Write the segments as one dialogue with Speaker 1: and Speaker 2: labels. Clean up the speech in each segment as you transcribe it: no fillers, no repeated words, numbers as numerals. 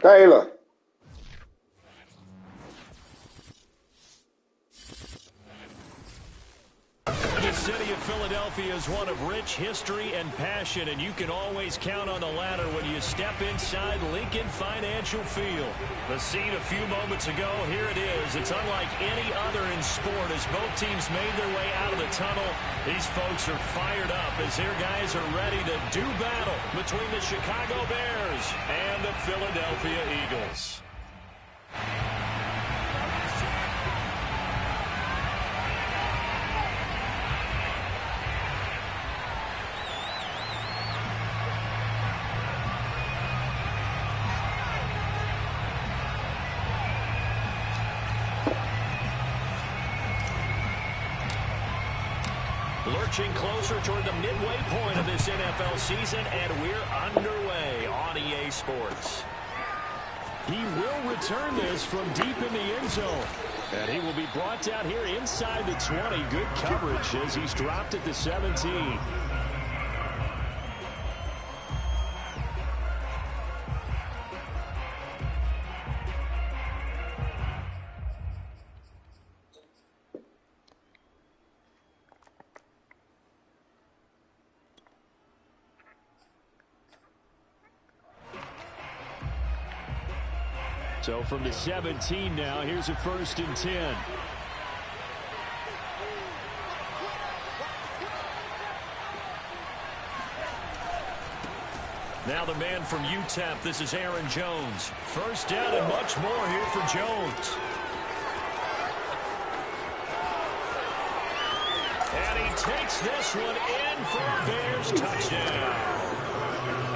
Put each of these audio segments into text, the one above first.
Speaker 1: Taylor.
Speaker 2: The city of Philadelphia is one of rich history and passion, and you can always count on the latter when you step inside Lincoln Financial Field. The scene a few moments ago, here it is. It's unlike any other in sport as both teams made their way out of the tunnel. These folks are fired up as their guys are ready to do battle between the Chicago Bears and the Philadelphia Eagles. Lurching closer toward the midway point of this NFL season, and we're underway on EA Sports. He will return this from deep in the end zone. And he will be brought down here inside the 20. Good coverage as he's dropped at the 17. So from the 17 now, here's a 1st and 10. Now the man from UTEP, this is Aaron Jones. 1st down and much more here for Jones. And he takes this one in for a Bears touchdown.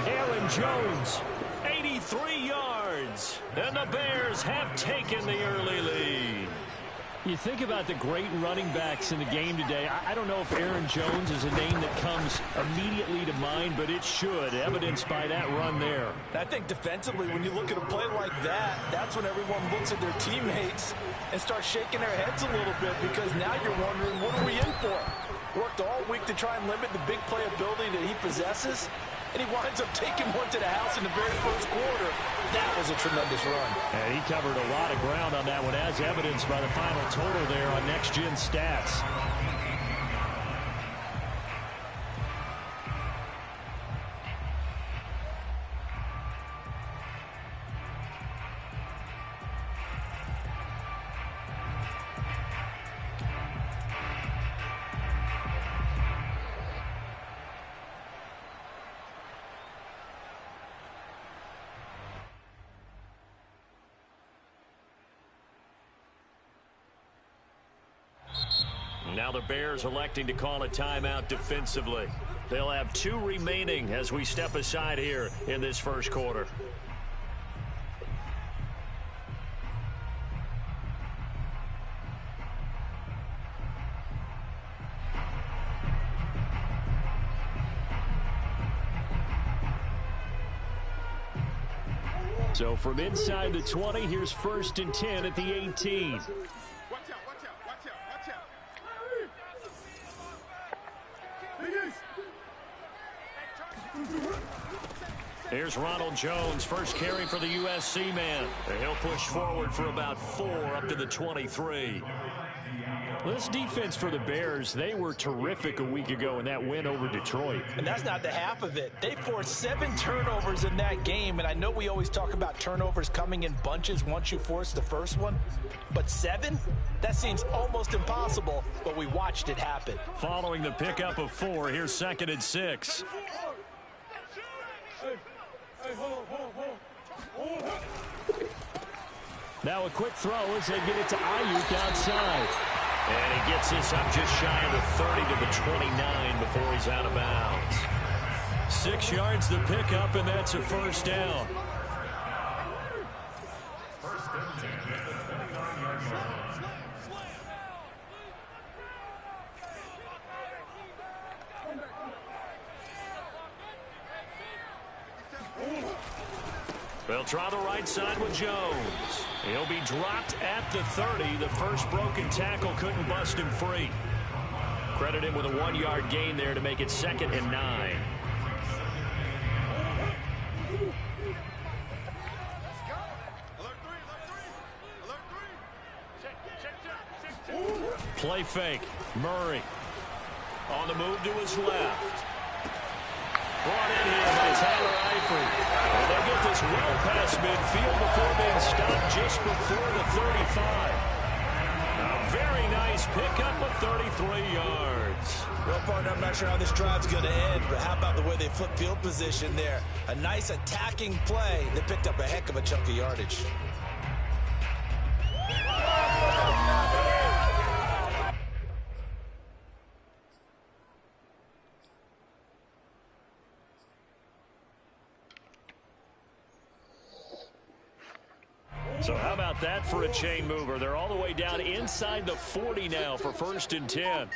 Speaker 2: Aaron Jones, 83 yards. And the Bears have taken the early lead. You think about the great running backs in the game today. I don't know if Aaron Jones is a name that comes immediately to mind, but it should, evidenced by that run there.
Speaker 3: I think defensively, when you look at a play like that, that's when everyone looks at their teammates and starts shaking their heads a little bit, because now you're wondering, what are we in for? Worked all week to try and limit the big play ability that he possesses, and he winds up taking one to the house in the very first quarter. That was a tremendous run.
Speaker 2: And he covered a lot of ground on that one, as evidenced by the final total there on Next Gen Stats. Now the Bears electing to call a timeout defensively. They'll have 2 remaining as we step aside here in this first quarter. So from inside the 20, here's 1st and 10 at the 18. Here's Ronald Jones, first carry for the USC man. And he'll push forward for about 4 up to the 23. Well, this defense for the Bears, they were terrific a week ago in that win over Detroit.
Speaker 3: And that's not the half of it. They forced 7 turnovers in that game, and I know we always talk about turnovers coming in bunches once you force the first one, but 7? That seems almost impossible, but we watched it happen.
Speaker 2: Following the pickup of 4, here's 2nd and 6. Now a quick throw as they get it to Ayuk outside. And he gets this up just shy of the 30 to the 29 before he's out of bounds. 6 yards the pickup, and that's a 1st down. They'll try the right side with Jones. He'll be dropped at the 30. The first broken tackle couldn't bust him free. Credit him with a 1-yard gain there to make it 2nd and 9. Play fake. Murray on the move to his left. Brought in here by Tyler Eifert. And they'll get this well past midfield before being stopped just before the 35. A very nice pickup of 33 yards.
Speaker 3: Well, partner, I'm not sure how this drive's going to end, but how about the way they flip field position there? A nice attacking play. They picked up a heck of a chunk of yardage.
Speaker 2: So how about that for a chain mover? They're all the way down inside the 40 now for 1st and 10.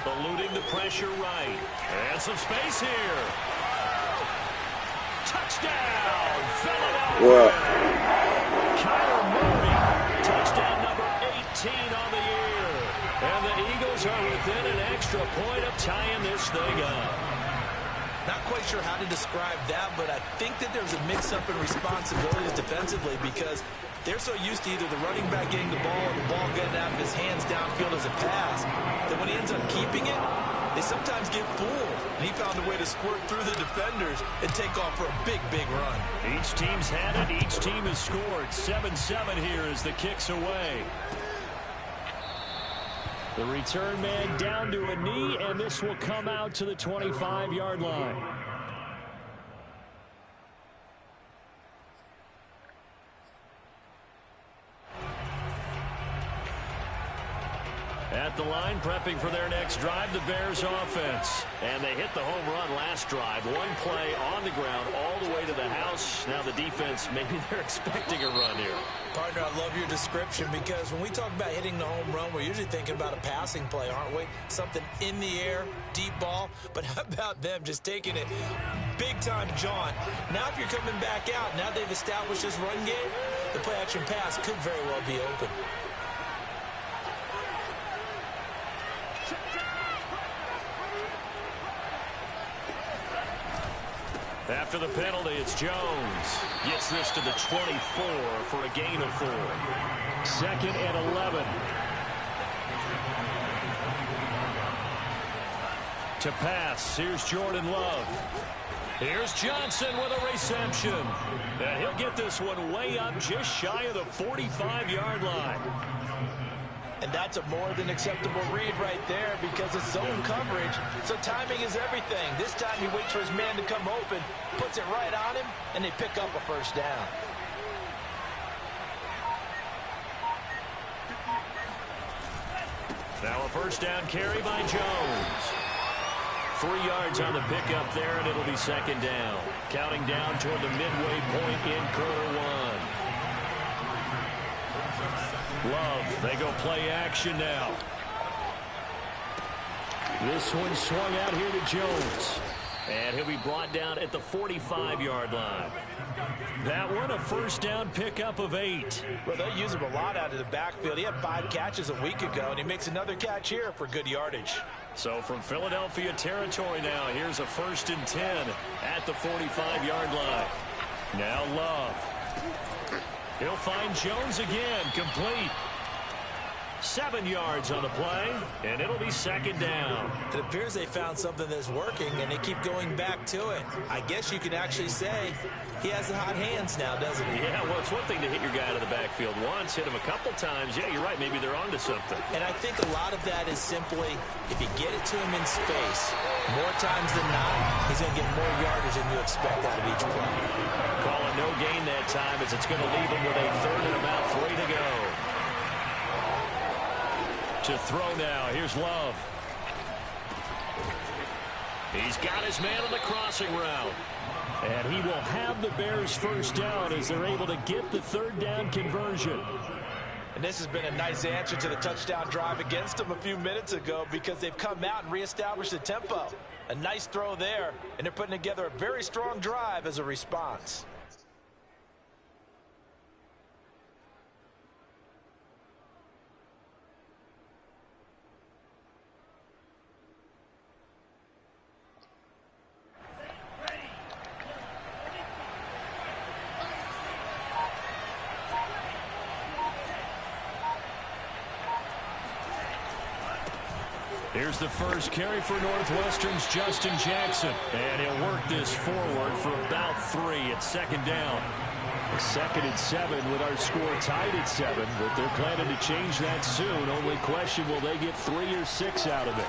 Speaker 2: Eluding the pressure right. And some space here. Touchdown, Philadelphia. Kyler Murray, touchdown number 18 on the year. And the Eagles are within an extra point of tying this thing up.
Speaker 3: Not quite sure how to describe that, but I think that there's a mix-up in responsibilities defensively because they're so used to either the running back getting the ball or the ball getting out of his hands downfield as a pass that when he ends up keeping it, they sometimes get fooled. And he found a way to squirt through the defenders and take off for a big, big run.
Speaker 2: Each team's had it. Each team has scored. 7-7 here as the kick's away. The return man down to a knee, and this will come out to the 25-yard line. At the line, prepping for their next drive, the Bears offense. And they hit the home run last drive. One play on the ground all the way to the house. Now the defense, maybe they're expecting a run here.
Speaker 3: Partner, I love your description because when we talk about hitting the home run, we're usually thinking about a passing play, aren't we? Something in the air, deep ball. But how about them just taking it big-time jaunt? Now if you're coming back out, now they've established this run game, the play-action pass could very well be open.
Speaker 2: After the penalty, it's Jones. Gets this to the 24 for a gain of 4. 2nd and 11. To pass, here's Jordan Love. Here's Johnson with a reception. And he'll get this one way up just shy of the 45-yard line.
Speaker 3: And that's a more than acceptable read right there because it's zone coverage, so timing is everything. This time he waits for his man to come open, puts it right on him, and they pick up a first down.
Speaker 2: Now a first down carry by Jones. 3 yards on the pickup there, and it'll be 2nd down. Counting down toward the midway point in quarter 1. Love, they go play action now. This one swung out here to Jones. And he'll be brought down at the 45-yard line. That one, a first down pickup of 8.
Speaker 3: Well, they use him a lot out of the backfield. He had 5 catches a week ago, and he makes another catch here for good yardage.
Speaker 2: So from Philadelphia territory now, here's a 1st and 10 at the 45-yard line. Now Love. He'll find Jones again, complete. 7 yards on the play, and it'll be 2nd down.
Speaker 3: It appears they found something that's working, and they keep going back to it. I guess you can actually say he has the hot hands now, doesn't he?
Speaker 2: Yeah, well, it's one thing to hit your guy out of the backfield once, hit him a couple times. Yeah, you're right, maybe they're onto something.
Speaker 3: And I think a lot of that is simply, if you get it to him in space, more times than not, he's going to get more yardage than you expect out of each play.
Speaker 2: Call it no gain that time, as it's going to leave him with a 3rd and about 3 to go. To throw now, here's Love. He's got his man on the crossing route. And he will have the Bears first down as they're able to get the 3rd down conversion.
Speaker 3: And this has been a nice answer to the touchdown drive against them a few minutes ago because they've come out and reestablished the tempo. A nice throw there, and they're putting together a very strong drive as a response.
Speaker 2: Here's the first carry for Northwestern's Justin Jackson. And he'll work this forward for about 3 at second down. A 2nd and 7 with our score tied at 7, but they're planning to change that soon. Only question, will they get 3 or 6 out of it?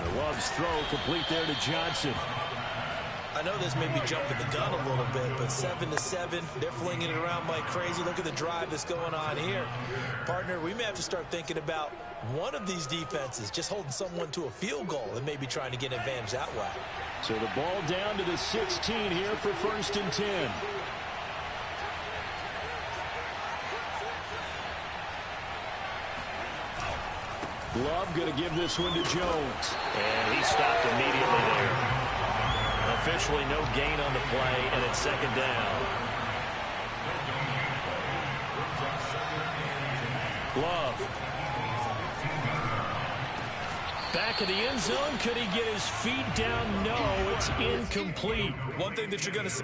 Speaker 2: The Love's throw complete there to Johnson.
Speaker 3: I know this may be jumping the gun a little bit, but 7-7, they're flinging it around like crazy. Look at the drive that's going on here. Partner, we may have to start thinking about one of these defenses just holding someone to a field goal and maybe trying to get an advantage that way.
Speaker 2: So the ball down to the 16 here for 1st and 10. Love going to give this one to Jones. And he stopped immediately there. Officially no gain on the play, and it's 2nd down. Love. Back of the end zone. Could he get his feet down? No, it's incomplete.
Speaker 3: One thing that you're going to see.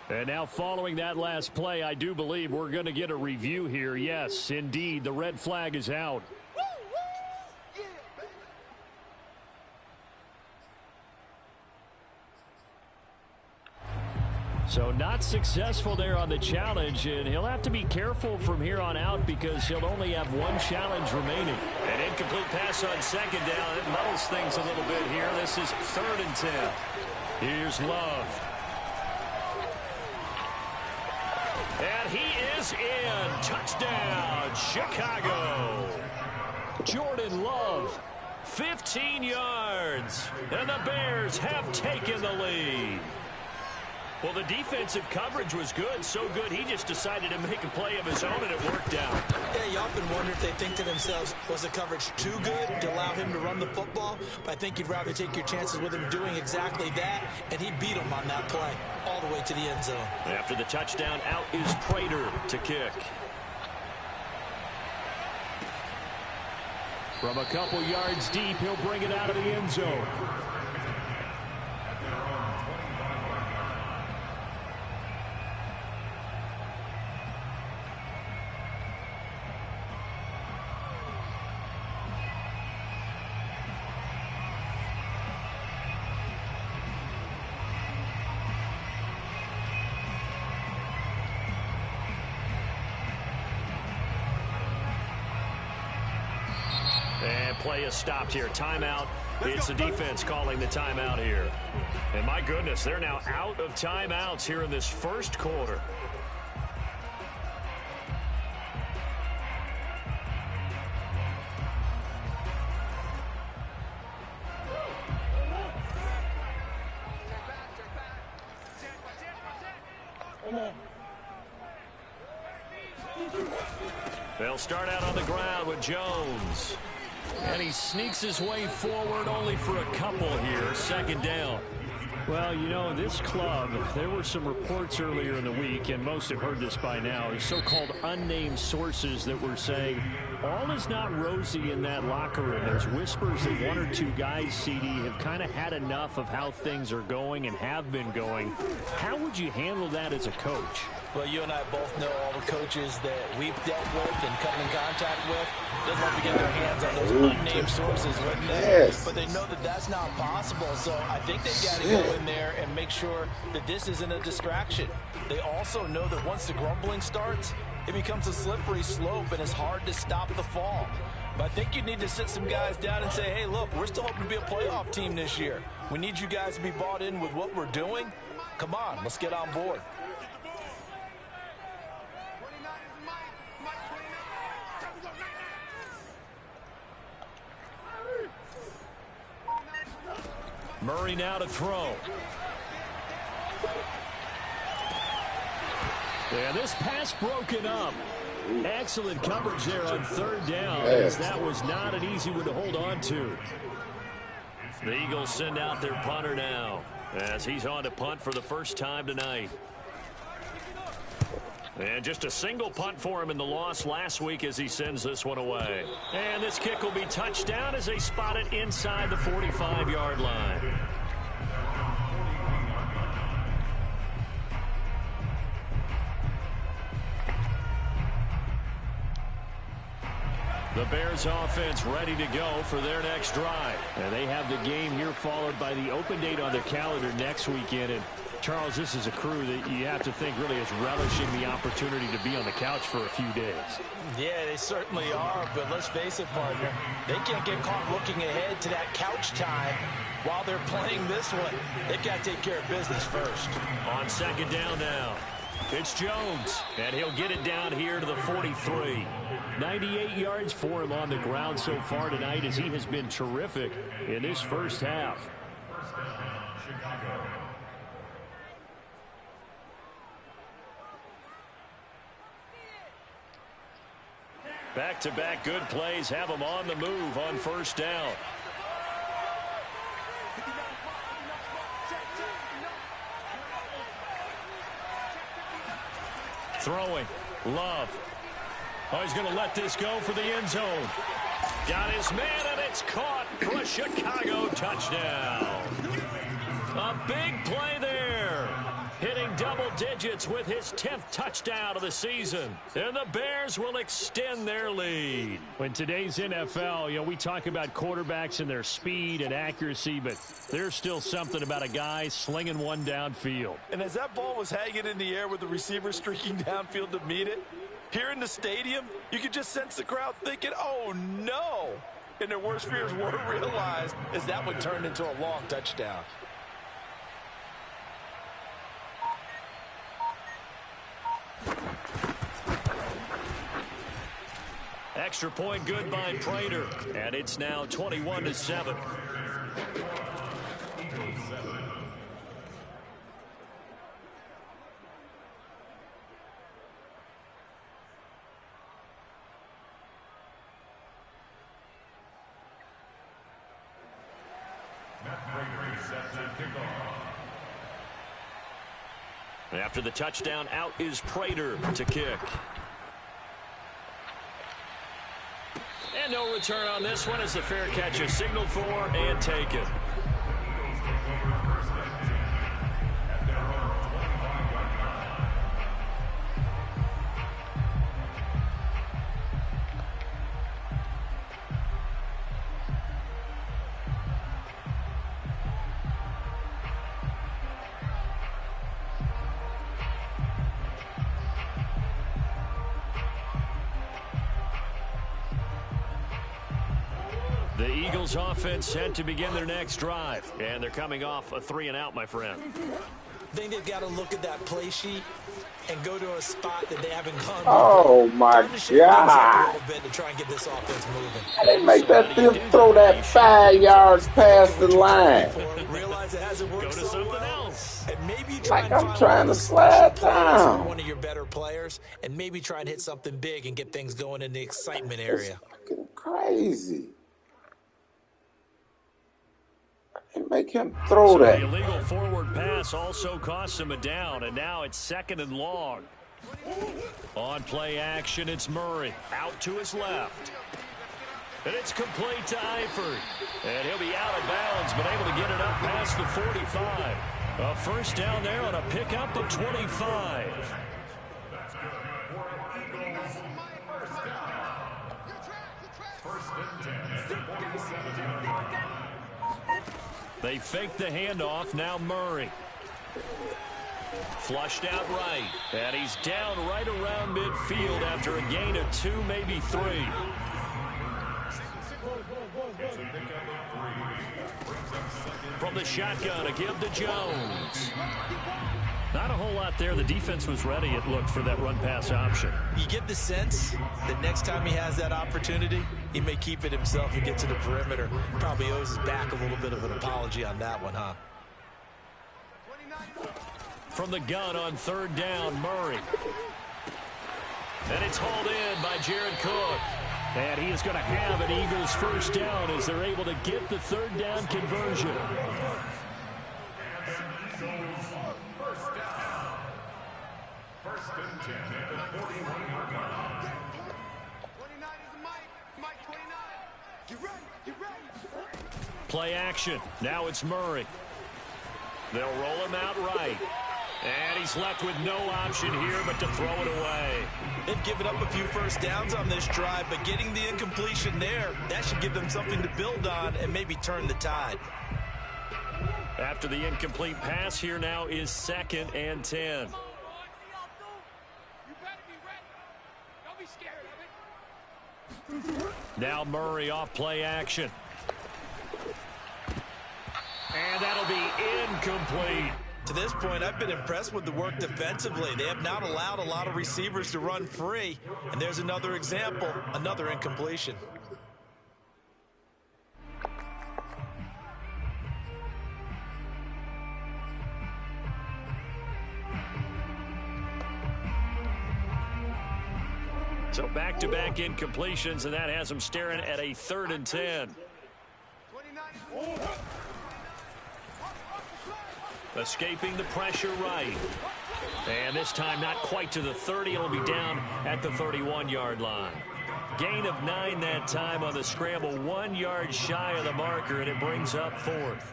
Speaker 2: And now following that last play, I do believe we're going to get a review here. Yes, indeed, the red flag is out. So not successful there on the challenge, and he'll have to be careful from here on out because he'll only have 1 challenge remaining. An incomplete pass on 2nd down. It muddles things a little bit here. This is 3rd and 10. Here's Love. And he is in. Touchdown, Chicago. Jordan Love, 15 yards. And the Bears have taken the lead. Well, the defensive coverage was good, so good he just decided to make a play of his own, and it worked out.
Speaker 3: Yeah, you often wonder if they think to themselves, was the coverage too good to allow him to run the football? But I think you'd rather take your chances with him doing exactly that, and he beat him on that play all the way to the end zone.
Speaker 2: After the touchdown, out is Prater to kick. From a couple yards deep, he'll bring it out of the end zone. And play is stopped here. Timeout. It's the defense calling the timeout here. And my goodness, they're now out of timeouts here in this first quarter. They'll start out on the ground with Jones. And he sneaks his way forward only for a couple here. 2nd down. Well, you know, this club, there were some reports earlier in the week, and most have heard this by now, so-called unnamed sources that were saying all is not rosy in that locker room. There's whispers that 1 or 2 guys, CD, have kind of had enough of how things are going and have been going. How would you handle that as a coach?
Speaker 3: Well, you and I both know all the coaches that we've dealt with and come in contact with. They'd love to get their hands on those unnamed sources, wouldn't they? Yes. But they know that that's not possible, so I think they've got to go in there and make sure that this isn't a distraction. They also know that once the grumbling starts, it becomes a slippery slope and it's hard to stop the fall. But I think you need to sit some guys down and say, hey, look, we're still hoping to be a playoff team this year. We need you guys to be bought in with what we're doing. Come on, let's get on board. Murray now to throw. Yeah, this pass broken up. Excellent coverage there on 3rd down, as that was not an easy one to hold on to. The Eagles send out their punter now, as he's on to punt for the first time tonight. And just a single punt for him in the loss last week as he sends this one away. And this kick will be touched down as they spot it inside the 45-yard line.
Speaker 2: The Bears offense ready to go for their next drive. And they have the game here followed by the open date on their calendar next weekend. And Charles, this is a crew that you have to think really is relishing the opportunity to be on the couch for a few days.
Speaker 3: Yeah, they certainly are, but let's face it, partner. They can't get caught looking ahead to that couch time while they're playing this one. They got to take care of business first.
Speaker 2: On second down now, it's Jones, and he'll get it down here to the 43. 98 yards for him on the ground so far tonight as he has been terrific in this first half. Back-to-back good plays have them on the move on first down. Throwing. Love. Oh, he's going to let this go for the end zone. Got his man, and it's caught for a Chicago touchdown. A big play there. Hitting double digits with his 10th touchdown of the season. And the Bears will extend their lead. In today's NFL, we talk about quarterbacks and their speed and accuracy, but there's still something about a guy slinging one downfield.
Speaker 3: And as that ball was hanging in the air with the receiver streaking downfield to meet it, here in the stadium, you could just sense the crowd thinking, oh, no. And their worst fears were realized as that one turned into a long touchdown.
Speaker 2: Extra point good by Prater, and it's now 21-7. After the touchdown, out is Prater to kick. And no return on this one as the fair catch is signaled for and taken. The Eagles offense set to begin their next drive, and they're coming off a 3-and-out, my friend.
Speaker 3: I think they've got to look at that play sheet and go to a spot that they haven't gone.
Speaker 1: Oh my God!
Speaker 3: A bit to try and get this offense moving.
Speaker 1: They make that throw that 5 yards past the line.
Speaker 3: Realize it hasn't worked.
Speaker 2: Go to something else.
Speaker 3: And maybe you try
Speaker 1: Like
Speaker 3: and
Speaker 1: I'm trying to slide down.
Speaker 3: one of your better players, and maybe try and hit something big and get things going in the excitement area.
Speaker 1: It's fucking crazy. And make him throw that.
Speaker 2: The illegal forward pass also costs him a down, and now it's 2nd and long. On play action, it's Murray out to his left. And it's complete to Eifert. And he'll be out of bounds, but able to get it up past the 45. A first down there on a pickup of 25. They fake the handoff. Now Murray. Flushed out right. And he's down right around midfield after a gain of 2, maybe 3. From the shotgun, a give to Jones. Not a whole lot there. The defense was ready, it looked, for that run-pass option.
Speaker 3: You get the sense that next time he has that opportunity, he may keep it himself and get to the perimeter. Probably owes his back a little bit of an apology on that one, huh?
Speaker 2: From the gun on 3rd down, Murray. And it's hauled in by Jared Cook. And he is going to have an Eagles first down as they're able to get the 3rd down conversion. Play action. Now it's Murray. They'll roll him out right. And he's left with no option here but to throw it away.
Speaker 3: They've given up a few first downs on this drive, but getting the incompletion there, that should give them something to build on and maybe turn the tide.
Speaker 2: After the incomplete pass, here now is 2nd and 10. Now Murray off play action. And that'll be incomplete.
Speaker 3: To this point, I've been impressed with the work defensively. They have not allowed a lot of receivers to run free. And there's another example, another incompletion.
Speaker 2: So back-to-back incompletions, and that has them staring at a 3rd and 10. Escaping the pressure right. And this time not quite to the 30. It'll be down at the 31-yard line. Gain of 9 that time on the scramble. 1 yard shy of the marker, and it brings up 4th.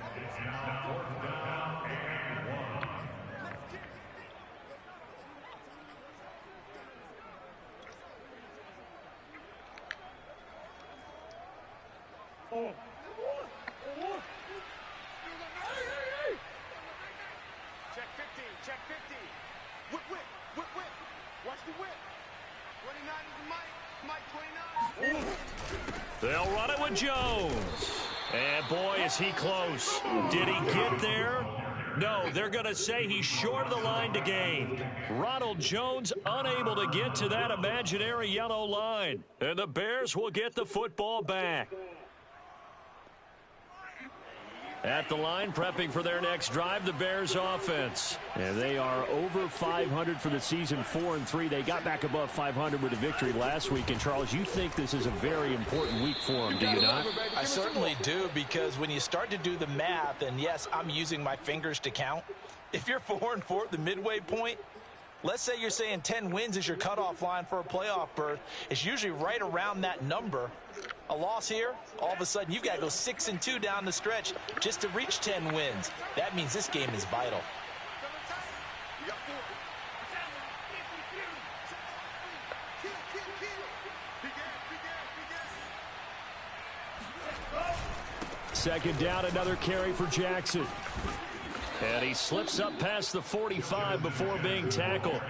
Speaker 2: They'll run it with Jones. And boy, is he close. Did he get there? No, they're going to say he's short of the line to gain. Ronald Jones unable to get to that imaginary yellow line. And the Bears will get the football back. At the line, prepping for their next drive, the Bears offense. And they are over 500 for the season, 4-3. They got back above 500 with a victory last week. And, Charles, you think this is a very important week for them, do you not?
Speaker 3: I certainly do, because when you start to do the math, and yes, I'm using my fingers to count. If you're 4-4 at the midway point, let's say you're saying 10 wins is your cutoff line for a playoff berth. It's usually right around that number. A loss here, all of a sudden you've got to go 6-2 down the stretch just to reach 10 wins. That means this game is vital.
Speaker 2: Second down, another carry for Jackson. And he slips up past the 45 before being tackled.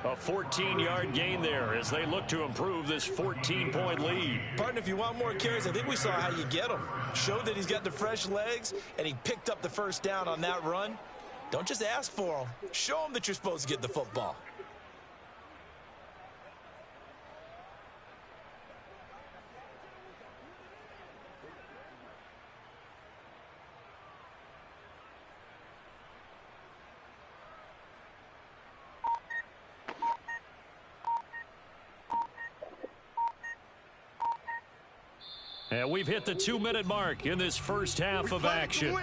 Speaker 2: A 14-yard gain there as they look to improve this 14-point lead.
Speaker 3: Partner, if you want more carries, I think we saw how you get them. Showed that he's got the fresh legs, and he picked up the first down on that run. Don't just ask for them. Show them that you're supposed to get the football.
Speaker 2: And we've hit the 2-minute mark in this first half of action.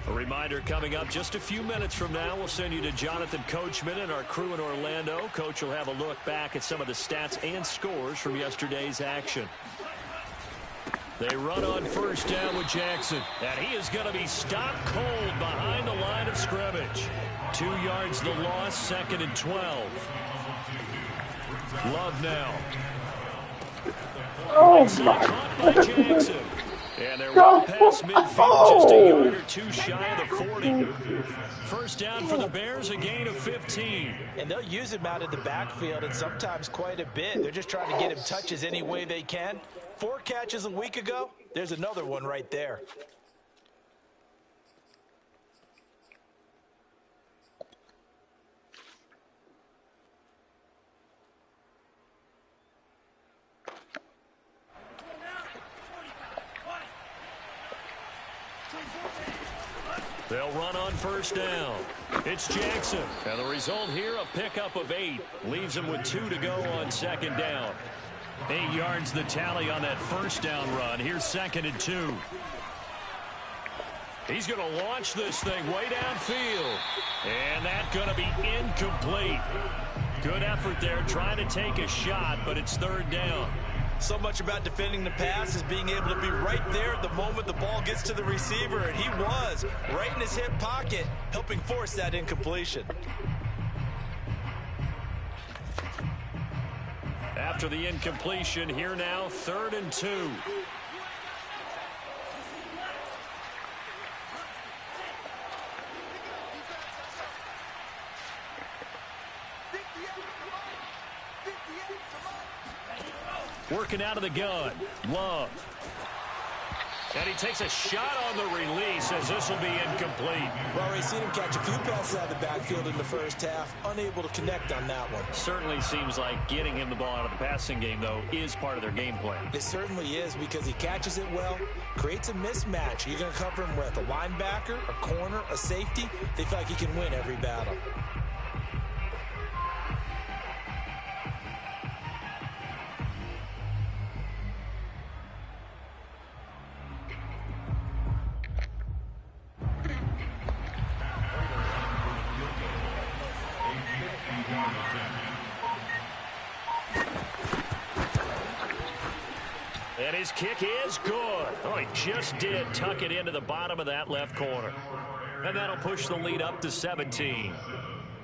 Speaker 2: A reminder coming up just a few minutes from now, we'll send you to Jonathan Coachman and our crew in Orlando. Coach will have a look back at some of the stats and scores from yesterday's action. They run on first down with Jackson, and he is going to be stopped cold behind the line of scrimmage. 2 yards the loss, 2nd and 12. Love now.
Speaker 1: Oh,
Speaker 2: Caught by Jackson. And they're well past midfield, just a yard or two shy of the 40. First down for the Bears, a gain of 15.
Speaker 3: And they'll use him out of the backfield, and sometimes quite a bit. They're just trying to get him touches any way they can. 4 catches a week ago, there's another one right there.
Speaker 2: They'll run on first down. It's Jackson. And the result here, a pickup of 8. Leaves him with 2 to go on second down. 8 yards the tally on that first down run. Here's 2nd and 2. He's going to launch this thing way downfield. And that's going to be incomplete. Good effort there trying to take a shot, but it's third down.
Speaker 3: So much about defending the pass is being able to be right there at the moment the ball gets to the receiver, and he was right in his hip pocket, helping force that incompletion.
Speaker 2: After the incompletion, here now, 3rd and 2. Working out of the gun, Love. And he takes a shot on the release as this will be incomplete.
Speaker 3: We've already seen him catch a few passes out of the backfield in the first half, unable to connect on that one.
Speaker 2: Certainly seems like getting him the ball out of the passing game, though, is part of their game plan.
Speaker 3: It certainly is because he catches it well, creates a mismatch. You're going to cover him with a linebacker, a corner, a safety. They feel like he can win every battle.
Speaker 2: And his kick is good. Oh, he just did tuck it into the bottom of that left corner. And that'll push the lead up to 17.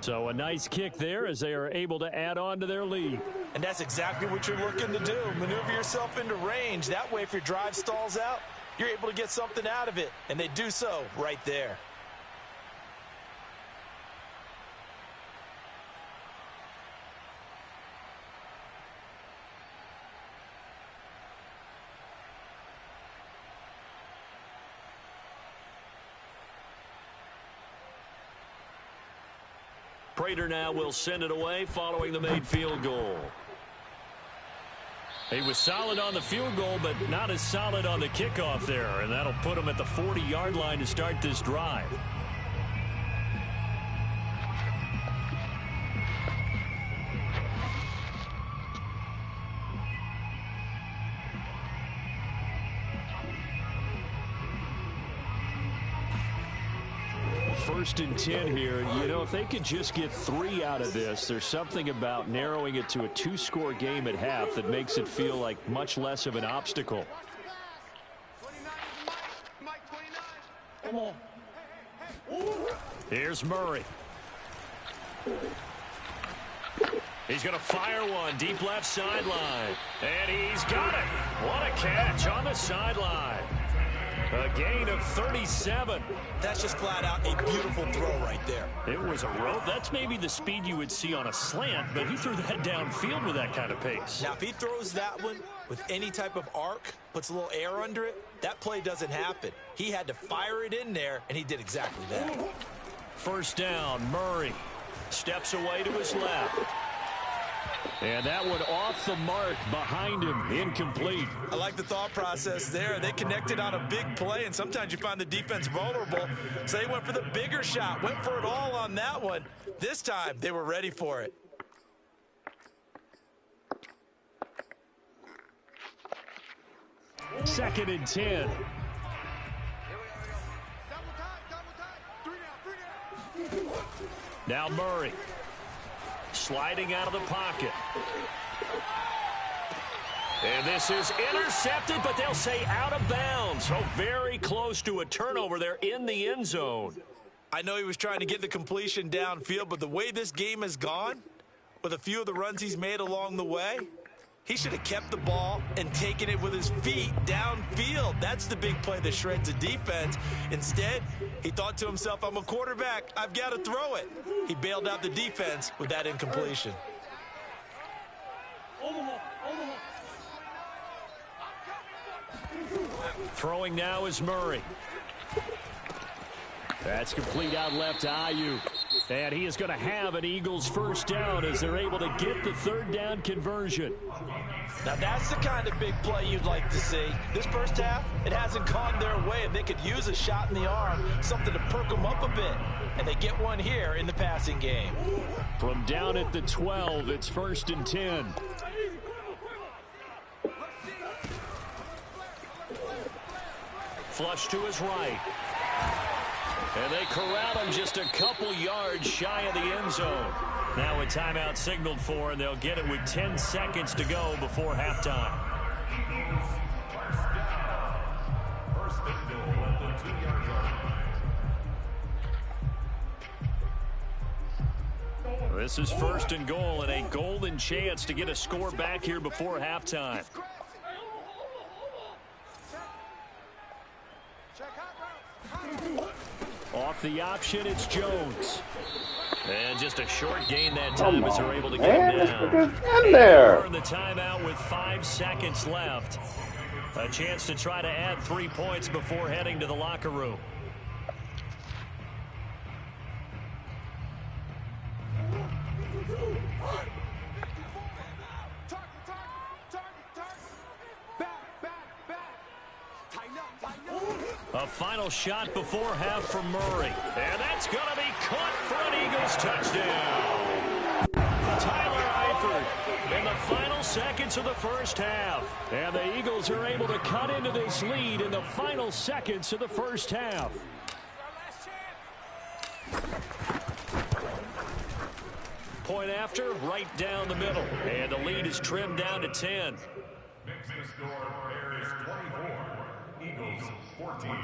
Speaker 2: So a nice kick there as they are able to add on to their lead.
Speaker 3: And that's exactly what you're looking to do. Maneuver yourself into range. That way, if your drive stalls out, you're able to get something out of it. And they do so right there.
Speaker 2: Prater now will send it away following the made field goal. He was solid on the field goal, but not as solid on the kickoff there, and that'll put him at the 40-yard line to start this drive. First and 10 here. You know, if they could just get 3 out of this, there's something about narrowing it to a 2-score game at half that makes it feel like much less of an obstacle.
Speaker 4: Come on.
Speaker 2: Here's Murray. He's going to fire one deep left sideline. And he's got it. What a catch on the sideline. A gain of 37.
Speaker 3: That's just flat out a beautiful throw right there.
Speaker 2: It was a rope. That's maybe the speed you would see on a slant, but he threw that downfield with that kind of pace.
Speaker 3: Now, if he throws that one with any type of arc, puts a little air under it, that play doesn't happen. He had to fire it in there, and he did exactly that.
Speaker 2: First down, Murray steps away to his left. And that one off the mark behind him, incomplete.
Speaker 3: I like the thought process there. They connected on a big play, and sometimes you find the defense vulnerable. So they went for the bigger shot, went for it all on that one. This time, they were ready for it.
Speaker 2: Second and 10. Now Murray. Sliding out of the pocket. And this is intercepted, but they'll say out of bounds. So very close to a turnover there in the end zone.
Speaker 3: I know he was trying to get the completion downfield, but the way this game has gone, with a few of the runs he's made along the way, he should have kept the ball and taken it with his feet downfield. That's the big play that shreds the defense. Instead, he thought to himself, I'm a quarterback. I've got to throw it. He bailed out the defense with that incompletion.
Speaker 2: Throwing now is Murray. That's complete out left to Aiyuk. And he is going to have an Eagles first down as they're able to get the third down conversion.
Speaker 3: Now that's the kind of big play you'd like to see. This first half, it hasn't gone their way, and they could use a shot in the arm, something to perk them up a bit. And they get one here in the passing game.
Speaker 2: From down at the 12, it's first and 10. Flush to his right. And they corral him just a couple yards shy of the end zone. Now a timeout signaled for, and they'll get it with 10 seconds to go before halftime. This is 1st and goal, and a golden chance to get a score back here before halftime. Off the option, it's Jones. And just a short gain that time as they're able to get him down.
Speaker 1: In there.
Speaker 2: Burn the timeout with 5 seconds left. A chance to try to add 3 points before heading to the locker room. A final shot before half from Murray. And that's going to be caught for an Eagles touchdown. Tyler Eifert in the final seconds of the first half. And the Eagles are able to cut into this lead in the final seconds of the first half. Point after, right down the middle. And the lead is trimmed down to 10.
Speaker 5: Makes the score Bears 24, Eagles 14.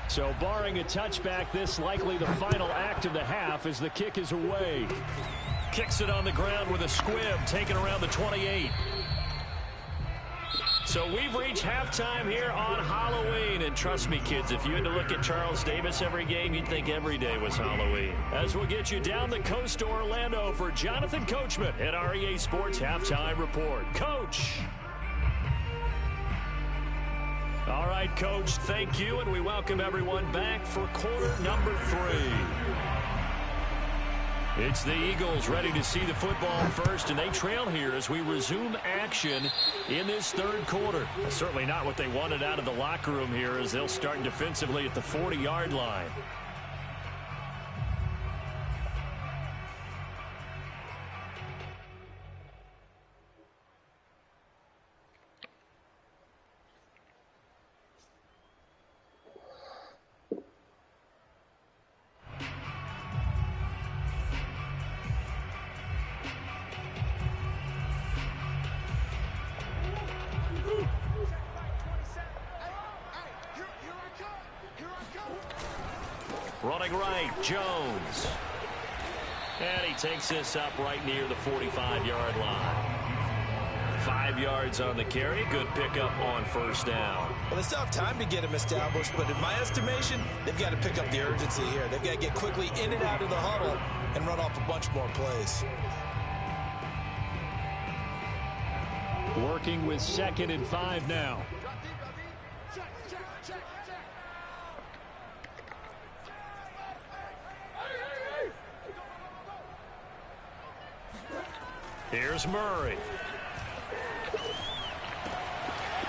Speaker 2: So barring a touchback, this likely the final act of the half as the kick is away. Kicks it on the ground with a squib, taken around the 28. So we've reached halftime here on Halloween. And trust me, kids, if you had to look at Charles Davis every game, you'd think every day was Halloween. As we'll get you down the coast to Orlando for Jonathan Coachman at our EA Sports Halftime Report. Coach. All right, Coach, thank you, and we welcome everyone back for quarter number 3. It's the Eagles ready to see the football first, and they trail here as we resume action in this third quarter. Certainly not what they wanted out of the locker room here as they'll start defensively at the 40-yard line. Running right, Jones. And he takes this up right near the 45-yard line. 5 yards on the carry. Good pickup on first down.
Speaker 3: Well, they still have time to get him established, but in my estimation, they've got to pick up the urgency here. They've got to get quickly in and out of the huddle and run off a bunch more plays.
Speaker 2: Working with 2nd and 5 now. Here's Murray.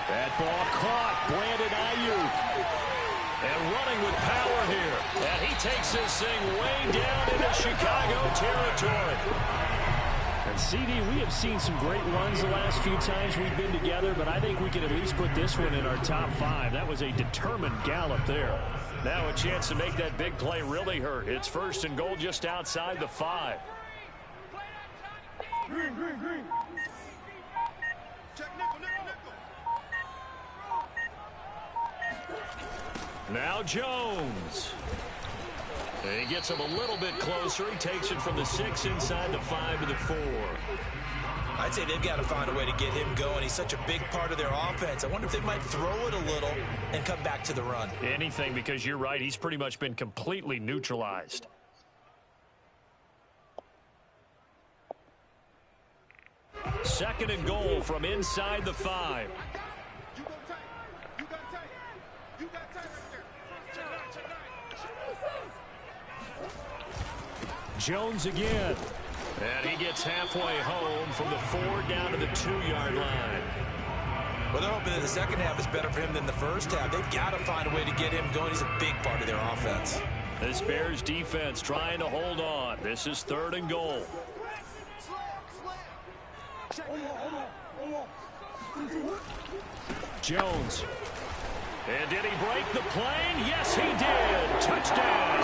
Speaker 2: That ball caught. Brandon Ayuk. And running with power here. And he takes this thing way down into Chicago territory. And CD, we have seen some great runs the last few times we've been together, but I think we can at least put this one in our top 5. That was a determined gallop there. Now a chance to make that big play really hurt. It's 1st and goal just outside the 5.
Speaker 4: Green, green, green. Check nickel, nickel, nickel.
Speaker 2: Now Jones. And he gets him a little bit closer. He takes it from the 6 inside the 5 to the 4.
Speaker 3: I'd say they've got to find a way to get him going. He's such a big part of their offense. I wonder if they might throw it a little and come back to the run.
Speaker 2: Anything, because you're right. He's pretty much been completely neutralized. Second and goal from inside the 5.
Speaker 4: You go tight. You got tight. You got tight right there. Check out.
Speaker 2: Jones again. And he gets halfway home from the 4 down to the 2-yard line.
Speaker 3: Well, they're hoping that the second half is better for him than the first half. They've got to find a way to get him going. He's a big part of their offense.
Speaker 2: This Bears defense trying to hold on. This is 3rd and goal. Jones. And did he break the plane? Yes, he did. Touchdown.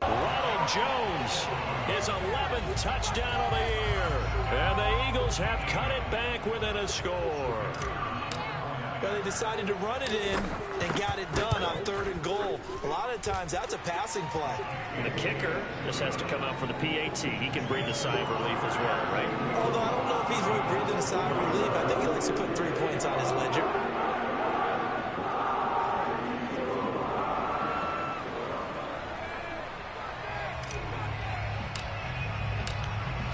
Speaker 2: Ronald Jones, his 11th touchdown of the year. And the Eagles have cut it back within a score.
Speaker 3: Well, they decided to run it in and got it done on 3rd and goal. A lot of times, that's a passing play.
Speaker 2: The kicker just has to come out for the PAT. He can breathe a sigh of relief as well, right?
Speaker 3: Although I don't know if he's really breathing a sigh of relief. I think he likes to put 3 points on his ledger.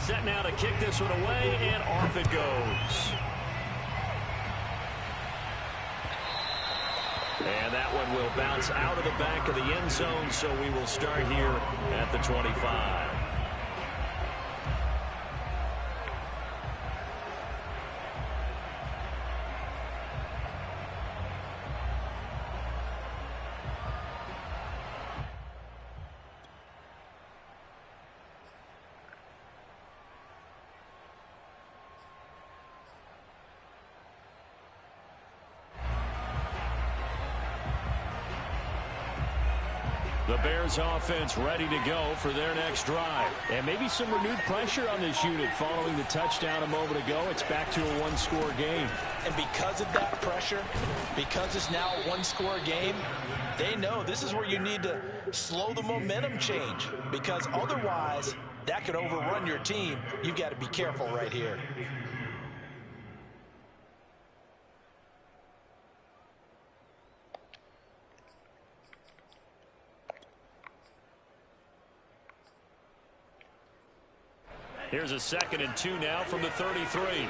Speaker 2: Set now to kick this one away, and off it goes. And that one will bounce out of the back of the end zone, so we will start here at the 25. The Bears offense ready to go for their next drive. And maybe some renewed pressure on this unit following the touchdown a moment ago. It's back to a one-score game.
Speaker 3: And because of that pressure, because it's now a one-score game, they know this is where you need to slow the momentum change. Because otherwise, that could overrun your team. You've got to be careful right here.
Speaker 2: Here's a 2nd and 2 now from the 33.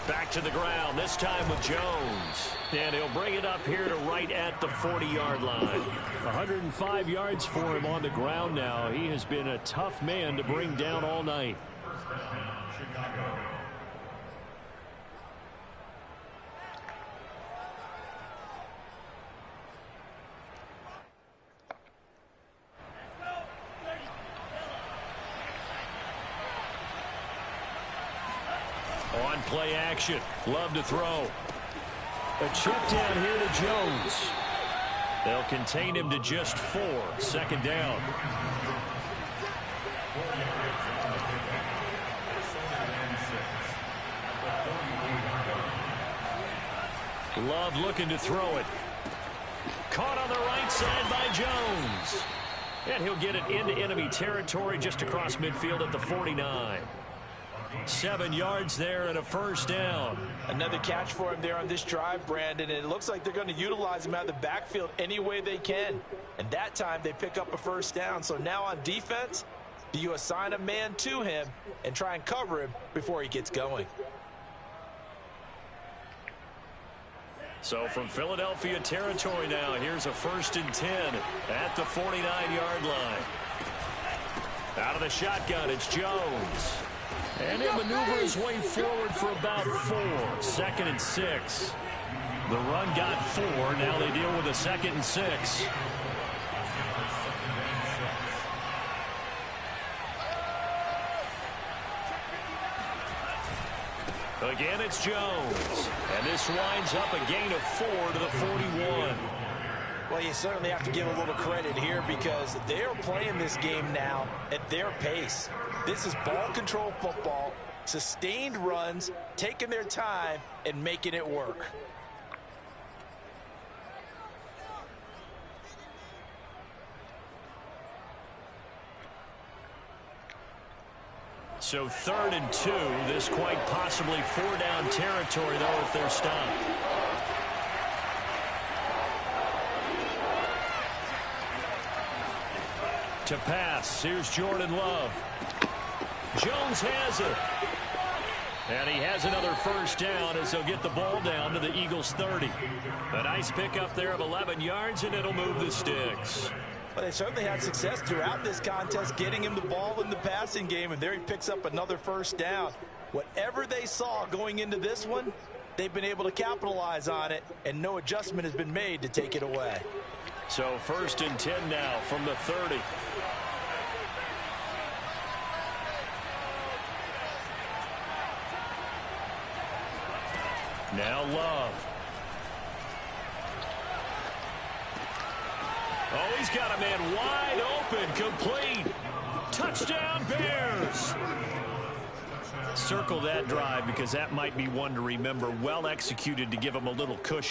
Speaker 2: Back to the ground, this time with Jones. And he'll bring it up here to right at the 40-yard line. 105 yards for him on the ground now. He has been a tough man to bring down all night. On play action. Love to throw. A check down here to Jones. They'll contain him to just 4. 2nd down. Love looking to throw it. Caught on the right side by Jones. And he'll get it into enemy territory just across midfield at the 49. 7 yards there and a 1st down.
Speaker 3: Another catch for him there on this drive, Brandon. And it looks like they're going to utilize him out of the backfield any way they can. And that time they pick up a 1st down. So now on defense, do you assign a man to him and try and cover him before he gets going?
Speaker 2: So from Philadelphia territory now, here's a 1st and 10 at the 49-yard line. Out of the shotgun, it's Jones. And he'll maneuver his way forward for about 4. 2nd and 6. The run got 4. Now they deal with a 2nd and 6. Again, it's Jones. And this winds up a gain of 4 to the 41.
Speaker 3: Well, you certainly have to give a little credit here because they are playing this game now at their pace. This is ball control football, sustained runs, taking their time, and making it work.
Speaker 2: So 3rd and 2, this quite possibly 4-down territory, though, if they're stopped. To pass, here's Jordan Love. Jones has it. And he has another first down as he'll get the ball down to the Eagles' 30. A nice pickup there of 11 yards, and it'll move the sticks.
Speaker 3: Well, they certainly had success throughout this contest getting him the ball in the passing game, and there he picks up another first down. Whatever they saw going into this one, they've been able to capitalize on it, and no adjustment has been made to take it away.
Speaker 2: So 1st and 10 now from the 30. Now Love. Oh, he's got a man wide open, complete. Touchdown, Bears. Circle that drive because that might be one to remember. Well executed to give them a little cushion.